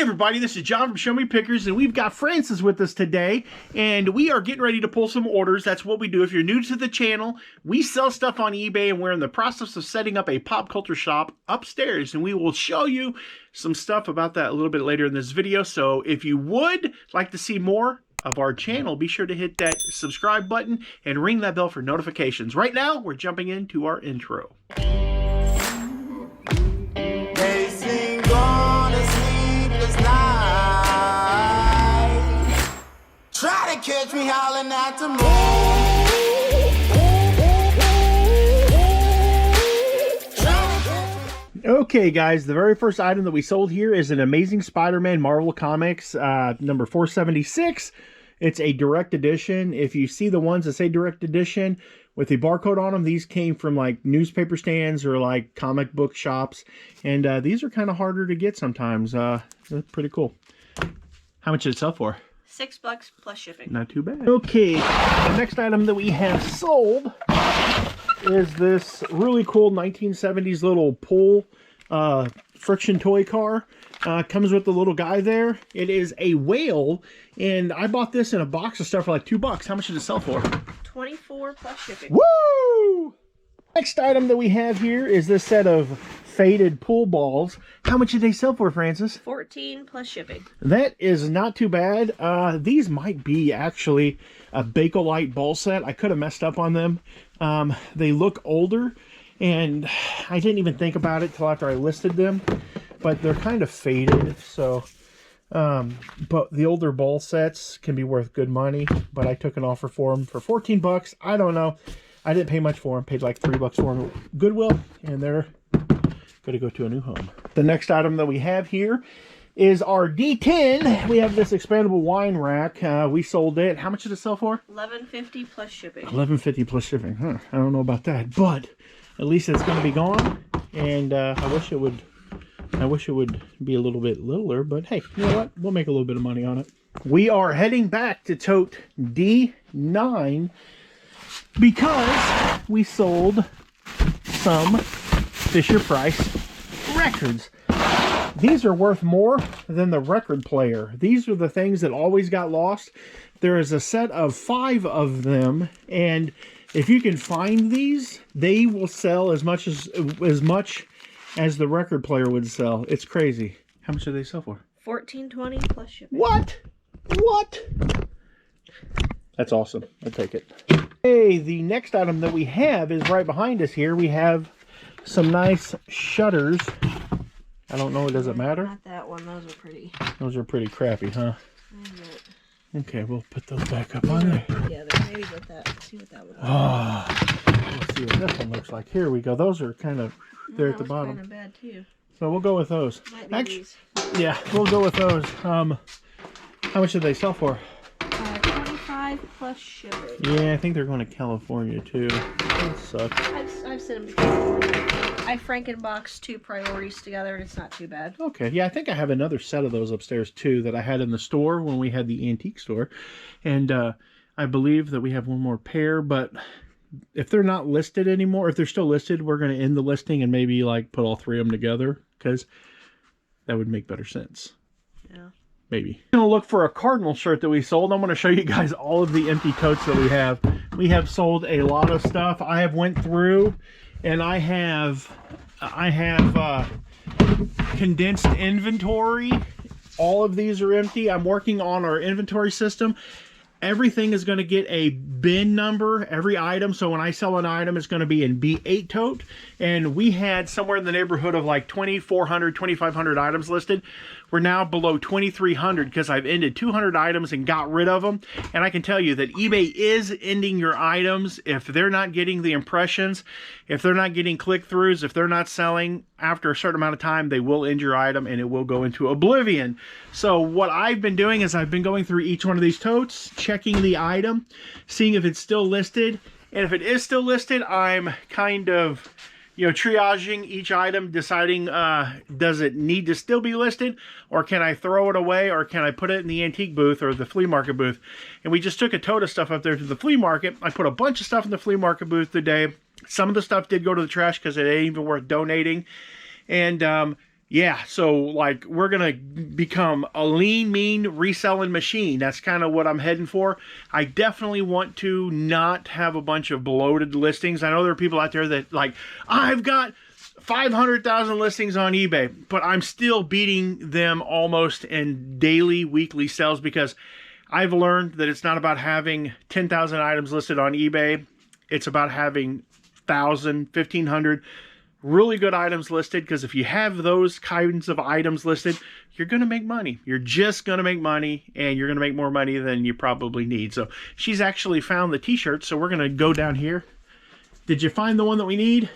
everybody, this is John from Show Me Pickers, and we've got Francis with us today, and we are getting ready to pull some orders. That's what we do. If you're new to the channel, we sell stuff on eBay, and we're in the process of setting up a pop culture shop upstairs, and we will show you some stuff about that a little bit later in this video. So if you would like to see more of our channel, be sure to hit that subscribe button and ring that bell for notifications. Right now, we're jumping into our intro. Try to catch me howling at the moon. Okay, guys, the very first item that we sold here is an Amazing Spider-Man Marvel Comics number 476. It's a direct edition. If you see the ones that say direct edition with the barcode on them, these came from like newspaper stands or like comic book shops. And these are kind of harder to get sometimes. They're pretty cool. How much did it sell for? $6 plus shipping. Not too bad. Okay, the next item that we have sold is this really cool 1970s little pull friction toy car. Comes with the little guy there. It is a whale, and I bought this in a box of stuff for like $2. How much did it sell for? $24 plus shipping. Woo! Next item that we have here is this set of faded pool balls. How much did they sell for, Francis? $14 plus shipping. That is not too bad. These might be actually a Bakelite ball set. I could have messed up on them. They look older, and I didn't even think about it till after I listed them. But they're kind of faded, so... but the older ball sets can be worth good money. But I took an offer for them for 14 bucks. I don't know. I didn't pay much for them. Paid like $3 for them at Goodwill, and they're going to go to a new home. The next item that we have here is our D10. We have this expandable wine rack. We sold it. How much did it sell for? $11.50 plus shipping. $11.50 plus shipping. Huh? I don't know about that, but at least it's going to be gone. And I wish it would be a little bit littler, but hey, you know what? We'll make a little bit of money on it. We are heading back to tote D9 because we sold some Fisher-Price records. These are worth more than the record player. These are the things that always got lost. There is a set of 5 of them, and if you can find these, they will sell as much as the record player would sell. It's crazy. How much do they sell for? $14.20 plus shipping. What? That's awesome. I'll take it. Hey, the next item that we have is right behind us here. We have some nice shutters. I don't know. Does it matter? Not that one. Those are pretty. Those are pretty crappy, huh? Okay, we'll put those back up on there. Yeah, maybe with that. Let's see what that one. Let's see what this one looks like. Here we go. Those are kind of there at the bottom. Kind of bad too. So we'll go with those. Might be Actually, these. yeah, we'll go with those. How much did they sell for? $25 plus shipping. Yeah, I think they're going to California too. That sucks. I've sent them to California. I Frankenboxed 2 priorities together, and it's not too bad. Okay, yeah, I think I have another set of those upstairs too that I had in the store when we had the antique store, and I believe that we have one more pair. But if they're not listed anymore, if they're still listed, we're going to end the listing and maybe like put all 3 of them together because that would make better sense. Yeah. Maybe. I'm going to look for a Cardinal shirt that we sold. I'm going to show you guys all of the empty totes that we have. We have sold a lot of stuff. I have went through and I have condensed inventory. All of these are empty. I'm working on our inventory system. Everything is going to get a bin number, every item. So when I sell an item, it's going to be in B8 tote. And we had somewhere in the neighborhood of like 2,400, 2,500 items listed. We're now below 2,300 because I've ended 200 items and got rid of them. And I can tell you that eBay is ending your items if they're not getting the impressions, if they're not getting click-throughs, if they're not selling after a certain amount of time, they will end your item and it will go into oblivion. So what I've been doing is I've been going through each one of these totes, checking the item, seeing if it's still listed. And if it is still listed, I'm kind of, triaging each item, deciding does it need to still be listed, or can I throw it away, or can I put it in the antique booth or the flea market booth. And we just took a tote of stuff up there to the flea market. I put a bunch of stuff in the flea market booth today. Some of the stuff did go to the trash because it ain't even worth donating. And Yeah, so like we're gonna become a lean, mean reselling machine. That's kind of what I'm heading for. I definitely want to not have a bunch of bloated listings. I know there are people out there that like, I've got 500,000 listings on eBay, but I'm still beating them almost in daily, weekly sales, because I've learned that it's not about having 10,000 items listed on eBay. It's about having 1,000, 1,500 really good items listed, because if you have those kinds of items listed, you're going to make money. You're just going to make money, and you're going to make more money than you probably need. So she's actually found the t-shirt, so we're going to go down here. Did you find the one that we need?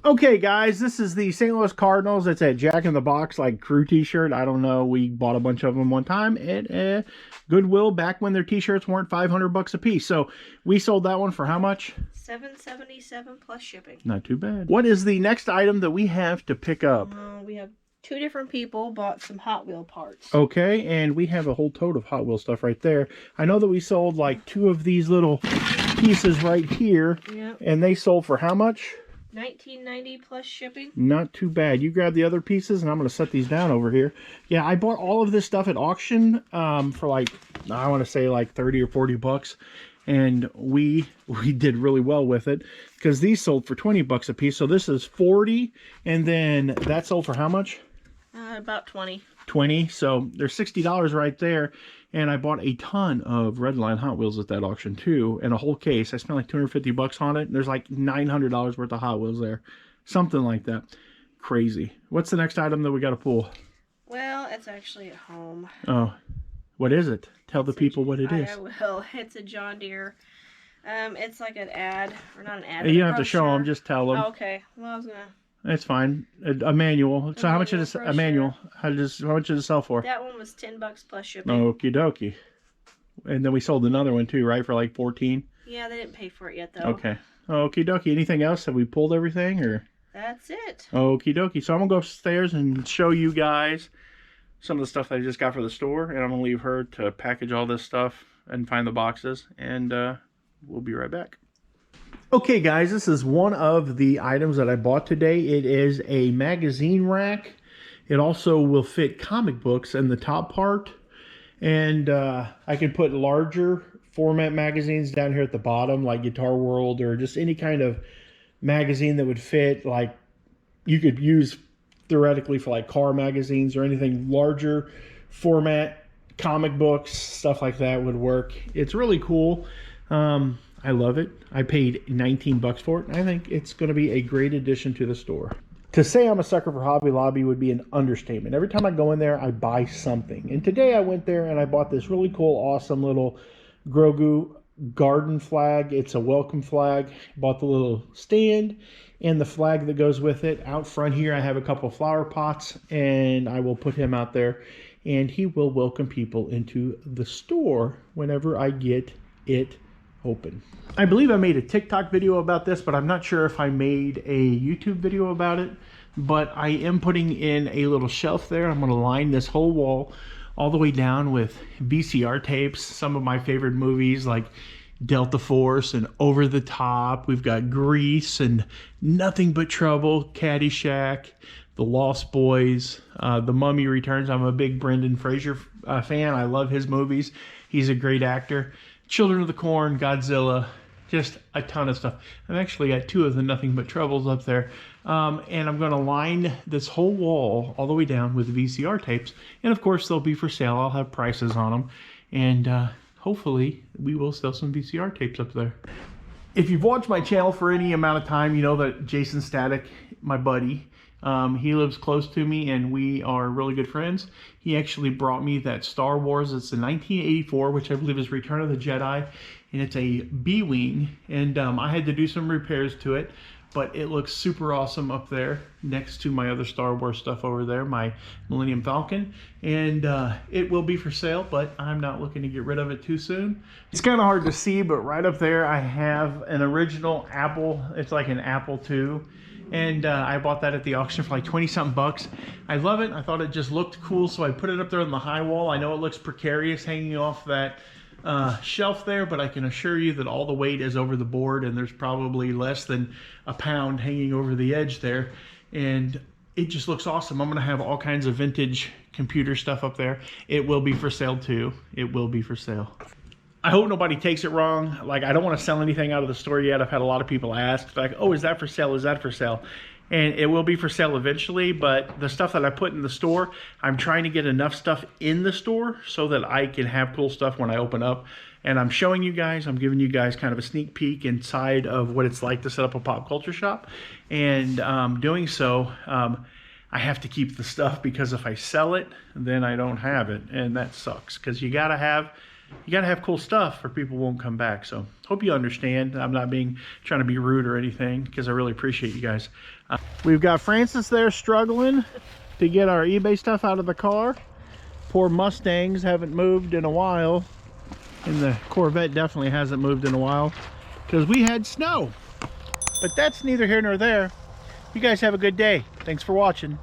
Okay, guys, this is the St. Louis Cardinals. It's a Jack in the Box like crew t-shirt. I don't know. We bought a bunch of them one time at Goodwill back when their t-shirts weren't $500 a piece. So we sold that one for how much? $7.77 plus shipping. Not too bad. What is the next item that we have to pick up? We have 2 different people bought some Hot Wheel parts. Okay, and we have a whole tote of Hot Wheel stuff right there. I know that we sold like 2 of these little pieces right here. Yep. And they sold for how much? $19.90 plus shipping. Not too bad. You grab the other pieces, and I'm going to set these down over here. Yeah, I bought all of this stuff at auction for like, I want to say like 30 or 40 bucks. And we did really well with it, because these sold for 20 bucks a piece. So this is 40, and then that sold for how much? About 20. 20. So there's $60 right there. And I bought a ton of Redline Hot Wheels at that auction too, and a whole case. I spent like 250 bucks on it, and there's like $900 worth of Hot Wheels there. Something like that. Crazy. What's the next item that we got to pull? Well, it's actually at home. Oh, what is it? Tell the people what it is. I will. It's a John Deere. It's like an ad, or not an ad. You don't have to show them, just tell them. Oh, okay. Well, I was gonna. It's fine. A manual. So how much is a manual? How much did it sell for? That one was $10 plus shipping. Okie dokie. And then we sold another one too, right? For like 14. Yeah, they didn't pay for it yet though. Okay. Okie dokie. Anything else? Have we pulled everything, or? That's it. Okie dokie. So I'm gonna go upstairs and show you guys some of the stuff that I just got for the store, and I'm gonna leave her to package all this stuff and find the boxes, and we'll be right back. Okay guys, this is one of the items that I bought today. It is a magazine rack. It also will fit comic books in the top part, and I can put larger format magazines down here at the bottom, like Guitar World, or just any kind of magazine that would fit. Like you could use theoretically for like car magazines or anything larger format, comic books, stuff like that would work. It's really cool. I love it. I paid 19 bucks for it, and I think it's going to be a great addition to the store. To say I'm a sucker for Hobby Lobby would be an understatement. Every time I go in there, I buy something. And today I went there and I bought this really cool, awesome little Grogu garden flag. It's a welcome flag. Bought the little stand and the flag that goes with it. Out front here, I have a couple of flower pots, and I will put him out there, and he will welcome people into the store whenever I get it open. I believe I made a TikTok video about this, but I'm not sure if I made a YouTube video about it. But I am putting in a little shelf there. I'm going to line this whole wall all the way down with VCR tapes. Some of my favorite movies like Delta Force and Over the Top. We've got Grease and Nothing But Trouble, Caddyshack, The Lost Boys, The Mummy Returns. I'm a big Brendan Fraser fan. I love his movies. He's a great actor. Children of the Corn, Godzilla, just a ton of stuff. I've actually got 2 of the Nothing But Troubles up there. And I'm going to line this whole wall all the way down with VCR tapes. And of course, they'll be for sale. I'll have prices on them. And hopefully, we will sell some VCR tapes up there. If you've watched my channel for any amount of time, you know that Jason Static, my buddy, he lives close to me, and we are really good friends. He actually brought me that Star Wars. It's the 1984, which I believe is Return of the Jedi, and it's a B-Wing, and I had to do some repairs to it, but it looks super awesome up there next to my other Star Wars stuff over there, my Millennium Falcon, and it will be for sale, but I'm not looking to get rid of it too soon. It's kind of hard to see, but right up there I have an original Apple. It's like an Apple II. And I bought that at the auction for like 20-something bucks. I love it. I thought it just looked cool, so I put it up there on the high wall. I know it looks precarious hanging off that shelf there, but I can assure you that all the weight is over the board, and there's probably less than a pound hanging over the edge there. And it just looks awesome. I'm gonna have all kinds of vintage computer stuff up there. It will be for sale too. It will be for sale. I hope nobody takes it wrong. Like, I don't want to sell anything out of the store yet. I've had a lot of people ask, like, oh, is that for sale? Is that for sale? And it will be for sale eventually, but the stuff that I put in the store, I'm trying to get enough stuff in the store so that I can have cool stuff when I open up. And I'm showing you guys, I'm giving you guys kind of a sneak peek inside of what it's like to set up a pop culture shop. And doing so, I have to keep the stuff, because if I sell it, then I don't have it. And that sucks, because you gotta have cool stuff or people won't come back. So hope you understand. I'm not trying to be rude or anything, because I really appreciate you guys. We've got Francis there struggling to get our eBay stuff out of the car. Poor Mustangs haven't moved in a while, and the Corvette definitely hasn't moved in a while because we had snow. But that's neither here nor there. You guys have a good day. Thanks for watching.